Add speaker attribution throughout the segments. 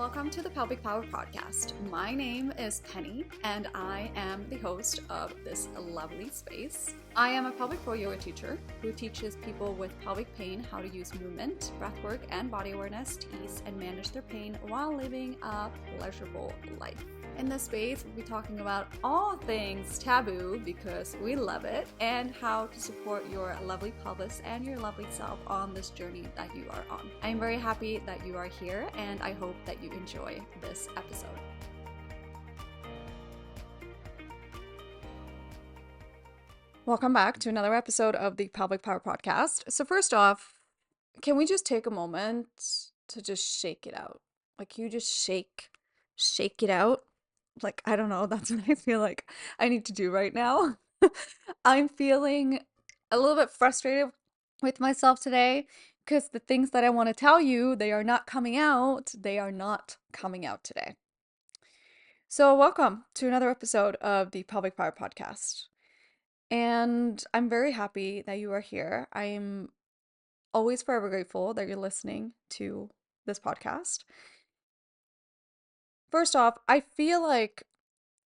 Speaker 1: welcome to the Pelvic Power Podcast. My name is Penny, and I am the host of this lovely space. I am a pelvic floor yoga teacher who teaches people with pelvic pain how to use movement, breathwork, and body awareness to ease and manage their pain while living a pleasurable life. In this space, we'll be talking about all things taboo because we love it, and how to support your lovely pelvis and your lovely self on this journey that you are on. I'm very happy that you are here, and I hope that you enjoy this episode. Welcome back to another episode of the Pelvic Power Podcast. So first off, can we just take a moment to just shake it out? Like, you just shake it out. Like, I don't know, that's what I feel like I need to do right now. I'm feeling a little bit frustrated with myself today because the things that I want to tell you, they are not coming out. They are not coming out today. So welcome to another episode of the Pelvic Power Podcast. And I'm very happy that you are here. I'm always forever grateful that you're listening to this podcast. First off, I feel like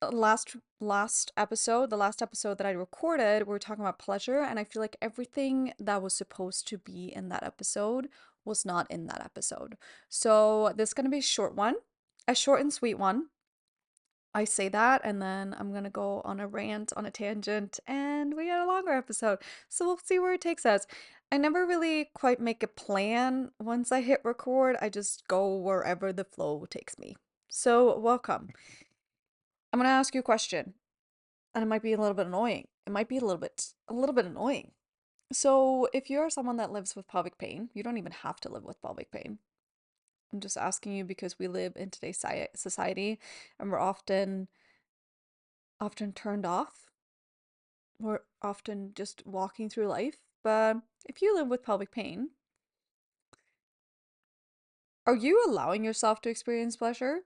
Speaker 1: the last episode that I recorded, we were talking about pleasure, and I feel like everything that was supposed to be in that episode was not in that episode. So this is going to be a short one, a short and sweet one. I say that, and then I'm going to go on a rant, on a tangent, and we get a longer episode. So we'll see where it takes us. I never really quite make a plan once I hit record. I just go wherever the flow takes me. So welcome. I'm going to ask you a question, and it might be a little bit annoying. It might be a little bit annoying. So if you're someone that lives with pelvic pain, you don't even have to live with pelvic pain. I'm just asking you because we live in today's society, and we're often turned off. We're often just walking through life. But if you live with pelvic pain, are you allowing yourself to experience pleasure?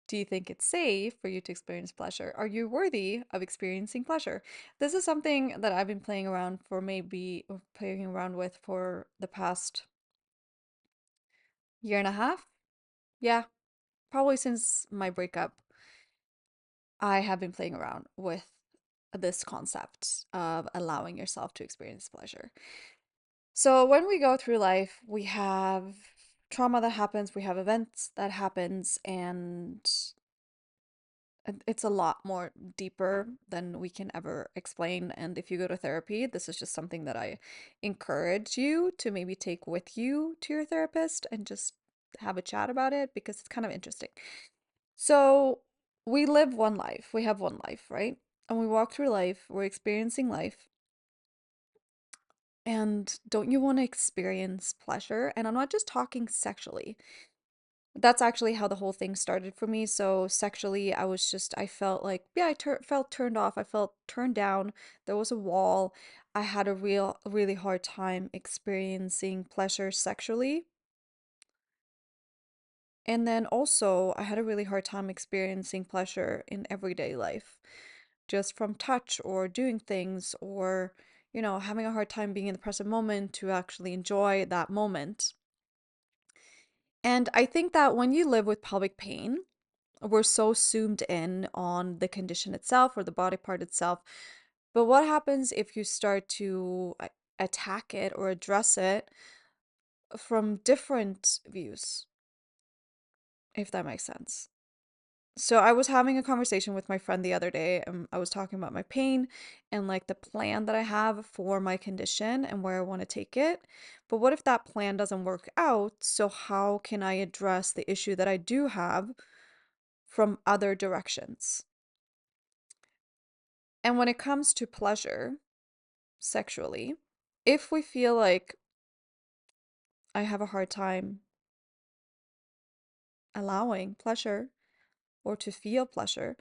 Speaker 1: Do you think it's safe for you to experience pleasure? Are you worthy of experiencing pleasure? This is something that I've been playing around with for the past year and a half. Yeah, probably since my breakup. I have been playing around with this concept of allowing yourself to experience pleasure. So when we go through life, we have trauma that happens, we have events that happens, and it's a lot more deeper than we can ever explain. And if you go to therapy, this is just something that I encourage you to maybe take with you to your therapist and just have a chat about it, because it's kind of interesting. So we live one life, we have one life, right? And we walk through life, we're experiencing life. And don't you want to experience pleasure? And I'm not just talking sexually. That's actually how the whole thing started for me. So sexually, I felt like, yeah, felt turned off. I felt turned down. There was a wall. I had a really hard time experiencing pleasure sexually. And then also, I had a really hard time experiencing pleasure in everyday life, just from touch or doing things, or, having a hard time being in the present moment to actually enjoy that moment. And I think that when you live with pelvic pain, we're so zoomed in on the condition itself or the body part itself. But what happens if you start to attack it or address it from different views, if that makes sense? So I was having a conversation with my friend the other day, and I was talking about my pain and like the plan that I have for my condition and where I want to take it. But what if that plan doesn't work out? So how can I address the issue that I do have from other directions? And when it comes to pleasure sexually, if we feel like I have a hard time allowing pleasure or to feel pleasure,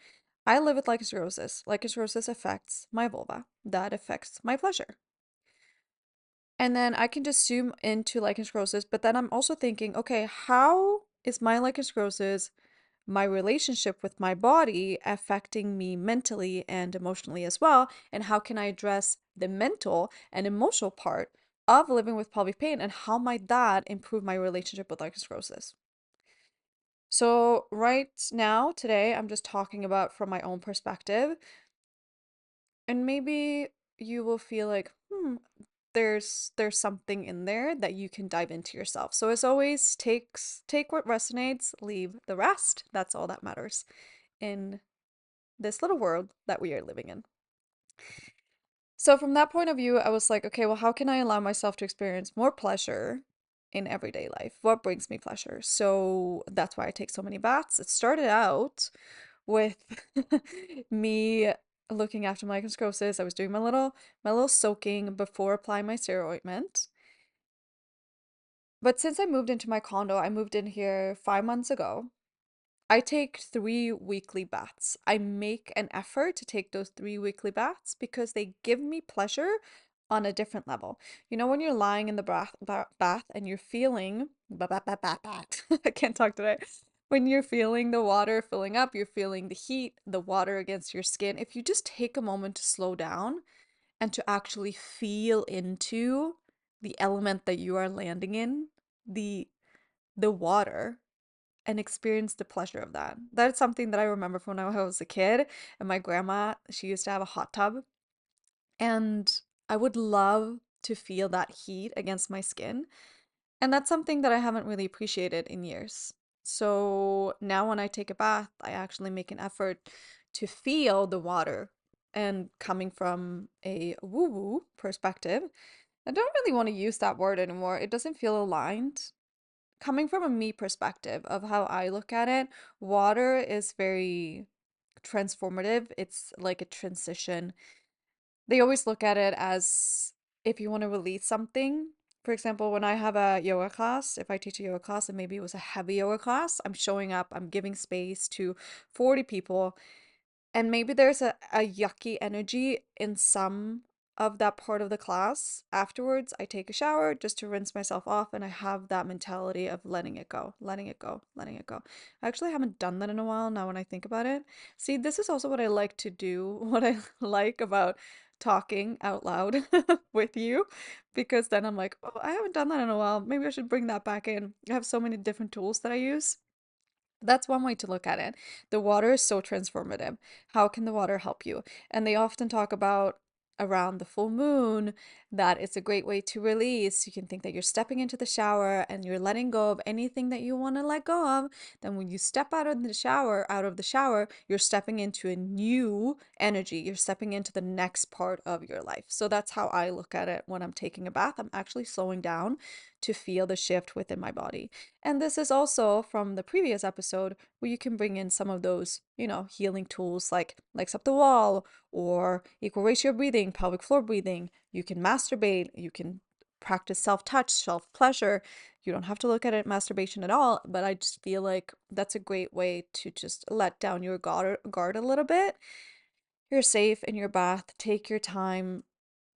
Speaker 1: I live with lichen sclerosis. Lichen sclerosis affects my vulva. That affects my pleasure. And then I can just zoom into lichen sclerosis, but then I'm also thinking, okay, how is my lichen sclerosis, my relationship with my body, affecting me mentally and emotionally as well? And how can I address the mental and emotional part of living with pelvic pain? And how might that improve my relationship with lichen sclerosis? So right now, today, I'm just talking about from my own perspective, and maybe you will feel like, there's something in there that you can dive into yourself. So as always, take what resonates, leave the rest. That's all that matters in this little world that we are living in. So from that point of view, I was like, okay, well, how can I allow myself to experience more pleasure in everyday life? What brings me pleasure? So that's why I take so many baths. It started out with me looking after my sclerosis. I was doing my little soaking before applying my steroid ointment. But since I moved into my condo, I moved in here 5 months ago. I take 3 weekly baths. I make an effort to take those 3 weekly baths because they give me pleasure on a different level. You know, when you're lying in the bath and you're feeling, I can't talk today. When you're feeling the water filling up, you're feeling the heat, the water against your skin. If you just take a moment to slow down and to actually feel into the element that you are landing in, the the water, and experience the pleasure of that. That's something that I remember from when I was a kid, and my grandma, she used to have a hot tub, and I would love to feel that heat against my skin. And that's something that I haven't really appreciated in years. So now when I take a bath, I actually make an effort to feel the water. And coming from a woo-woo perspective, I don't really want to use that word anymore. It doesn't feel aligned. Coming from a me perspective of how I look at it, water is very transformative. It's like a transition. They always look at it as if you want to release something. For example, when I have a yoga class, if I teach a yoga class and maybe it was a heavy yoga class, I'm showing up, I'm giving space to 40 people, and maybe there's a yucky energy in some of that part of the class. Afterwards, I take a shower just to rinse myself off, and I have that mentality of letting it go, letting it go, letting it go. I actually haven't done that in a while now when I think about it. See, this is also what I like to do, what I like about talking out loud with you, because then I'm like, oh, I haven't done that in a while. Maybe I should bring that back in. I have so many different tools that I use. That's one way to look at it. The water is so transformative. How can the water help you? And they often talk about around the full moon that it's a great way to release. You can think that you're stepping into the shower and you're letting go of anything that you want to let go of. Then when you step out of the shower, you're stepping into a new energy. You're stepping into the next part of your life. So that's how I look at it when I'm taking a bath. I'm actually slowing down to feel the shift within my body. And this is also from the previous episode where you can bring in some of those, healing tools like legs up the wall or equal ratio breathing, pelvic floor breathing. You can masturbate, you can practice self-touch, self-pleasure. You don't have to look at it masturbation at all, but I just feel like that's a great way to just let down your guard a little bit. You're safe in your bath. Take your time,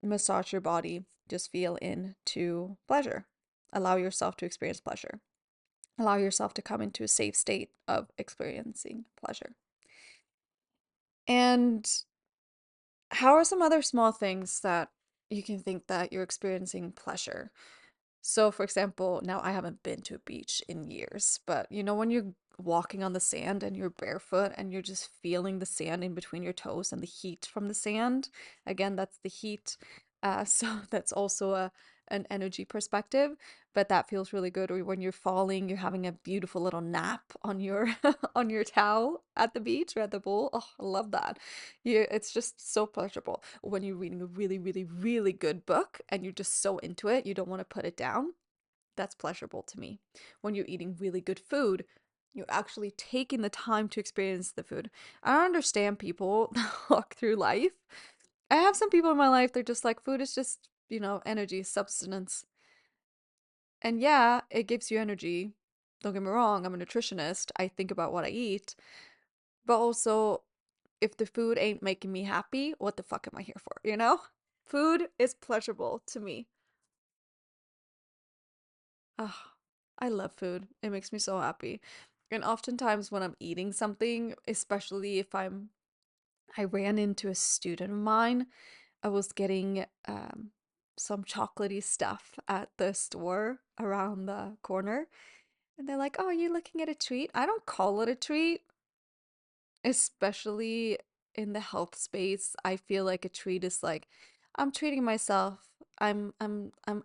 Speaker 1: massage your body, just feel into pleasure. Allow yourself to experience pleasure. Allow yourself to come into a safe state of experiencing pleasure. And how are some other small things that you can think that you're experiencing pleasure? So, for example, now I haven't been to a beach in years, but when you're walking on the sand and you're barefoot and you're just feeling the sand in between your toes and the heat from the sand, again, that's the heat. So that's also an energy perspective, but that feels really good. Or when you're falling, you're having a beautiful little nap on your on your towel at the beach or at the pool. Oh, I love that. It's just so pleasurable. When you're reading a really, really, really good book and you're just so into it, you don't want to put it down. That's pleasurable to me. When you're eating really good food, you're actually taking the time to experience the food. I don't understand people that walk through life. I have some people in my life, they're just like, food is just, energy, substance. And yeah, it gives you energy. Don't get me wrong, I'm a nutritionist. I think about what I eat. But also, if the food ain't making me happy, what the fuck am I here for, you know? Food is pleasurable to me. Ah, I love food. It makes me so happy. And oftentimes when I'm eating something, especially if I ran into a student of mine. I was getting some chocolatey stuff at the store around the corner. And they're like, oh, are you looking at a treat? I don't call it a treat, especially in the health space. I feel like a treat is like, I'm treating myself. I'm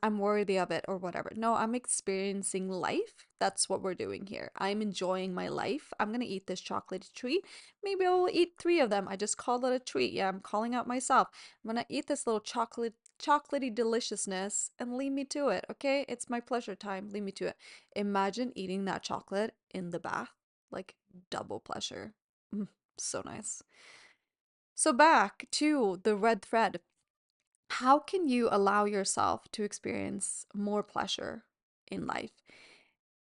Speaker 1: worthy of it or whatever. No, I'm experiencing life. That's what we're doing here. I'm enjoying my life. I'm gonna eat this chocolate treat. Maybe I will eat three of them. I just call it a treat. Yeah, I'm calling out myself. I'm gonna eat this little chocolatey deliciousness and leave me to it. Okay, it's my pleasure time. Leave me to it. Imagine eating that chocolate in the bath, like double pleasure. So nice. So back to the red thread. How can you allow yourself to experience more pleasure in life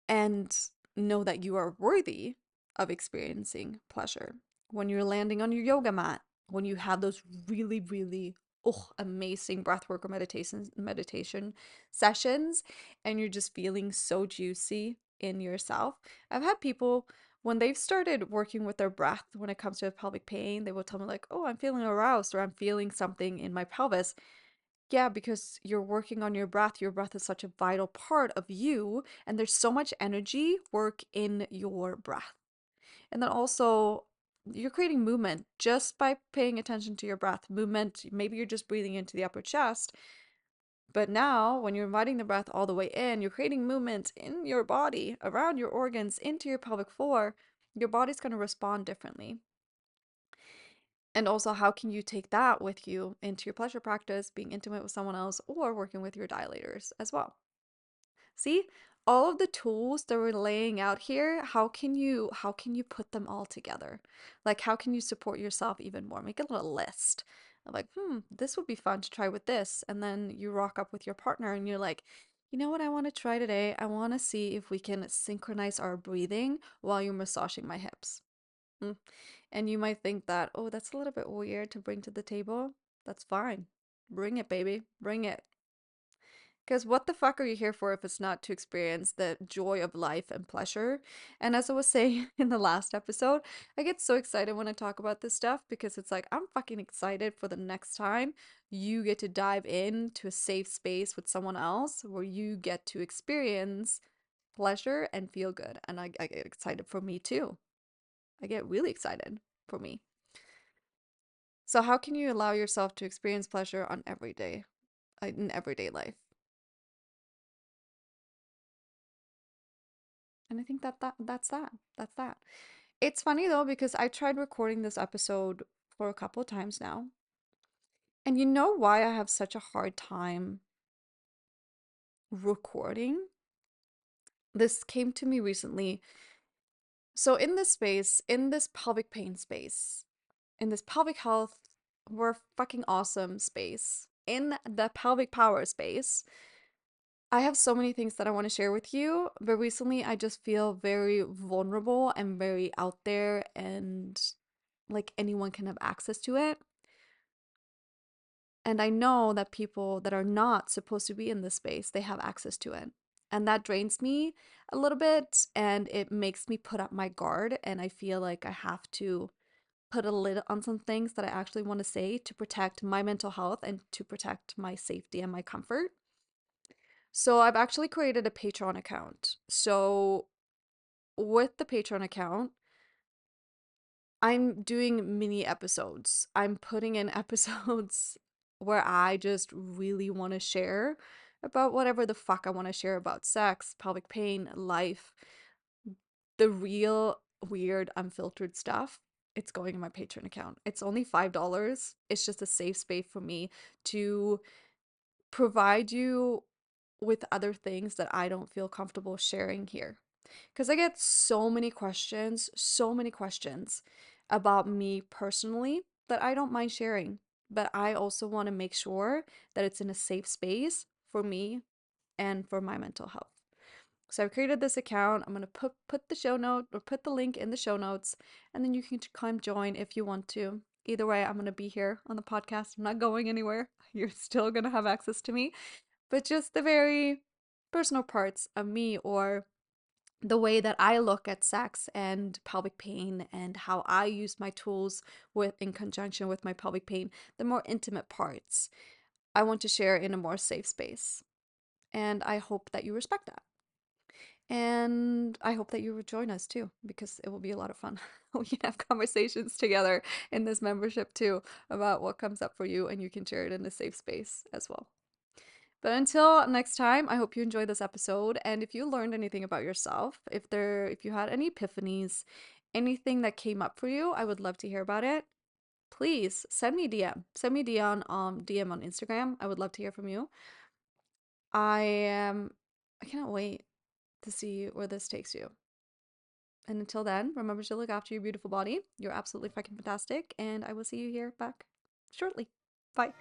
Speaker 1: and know that you are worthy of experiencing pleasure? When you're landing on your yoga mat, when you have those really, really amazing breathwork or meditation sessions, and you're just feeling so juicy in yourself. I've had people when they've started working with their breath when it comes to pelvic pain, they will tell me like, "Oh, I'm feeling aroused or I'm feeling something in my pelvis." Yeah, because you're working on your breath. Your breath is such a vital part of you, and there's so much energy work in your breath. And then also, you're creating movement just by paying attention to your breath. Movement, maybe you're just breathing into the upper chest, but now when you're inviting the breath all the way in, you're creating movement in your body, around your organs, into your pelvic floor. Your body's going to respond differently. And also, how can you take that with you into your pleasure practice, being intimate with someone else, or working with your dilators as well? See, all of the tools that we're laying out here, how can you put them all together? Like how can you support yourself even more? Make a little list of like, this would be fun to try with this. And then you rock up with your partner and you're like, you know what I want to try today? I want to see if we can synchronize our breathing while you're massaging my hips. Mm. And you might think that, oh, that's a little bit weird to bring to the table. That's fine. Bring it, baby. Bring it. Because what the fuck are you here for if it's not to experience the joy of life and pleasure? And as I was saying in the last episode, I get so excited when I talk about this stuff because it's like I'm fucking excited for the next time you get to dive into a safe space with someone else where you get to experience pleasure and feel good. And I get excited for me too. I get really excited for me. So how can you allow yourself to experience pleasure on everyday in everyday life? And I think that's that. That's that. It's funny though because I tried recording this episode for a couple of times now. And you know why I have such a hard time recording? This came to me recently. So in this space, in this pelvic pain space, in this pelvic health, we're fucking awesome space. In the pelvic power space, I have so many things that I want to share with you, but recently I just feel very vulnerable and very out there and like anyone can have access to it. And I know that people that are not supposed to be in this space, they have access to it. And that drains me a little bit and it makes me put up my guard. And I feel like I have to put a lid on some things that I actually want to say to protect my mental health and to protect my safety and my comfort. So I've actually created a Patreon account. So with the Patreon account, I'm doing mini episodes. I'm putting in episodes where I just really want to share about whatever the fuck I want to share about sex, pelvic pain, life, the real weird unfiltered stuff. It's going in my Patreon account. It's only $5. It's just a safe space for me to provide you with other things that I don't feel comfortable sharing here. Because I get so many questions about me personally that I don't mind sharing. But I also want to make sure that it's in a safe space for me and for my mental health. So I've created this account. I'm gonna put the show note or put the link in the show notes, and then you can come join if you want to. Either way, I'm gonna be here on the podcast. I'm not going anywhere. You're still gonna have access to me, but just the very personal parts of me or the way that I look at sex and pelvic pain and how I use my tools with in conjunction with my pelvic pain, the more intimate parts I want to share in a more safe space. And I hope that you respect that. And I hope that you would join us too, because it will be a lot of fun. We can have conversations together in this membership too about what comes up for you, and you can share it in a safe space as well. But until next time, I hope you enjoyed this episode. And if you learned anything about yourself, if you had any epiphanies, anything that came up for you, I would love to hear about it. Please send me DM. Send me DM on Instagram. I would love to hear from you. I cannot wait to see where this takes you. And until then, remember to look after your beautiful body. You're absolutely fucking fantastic, and I will see you here back shortly. Bye.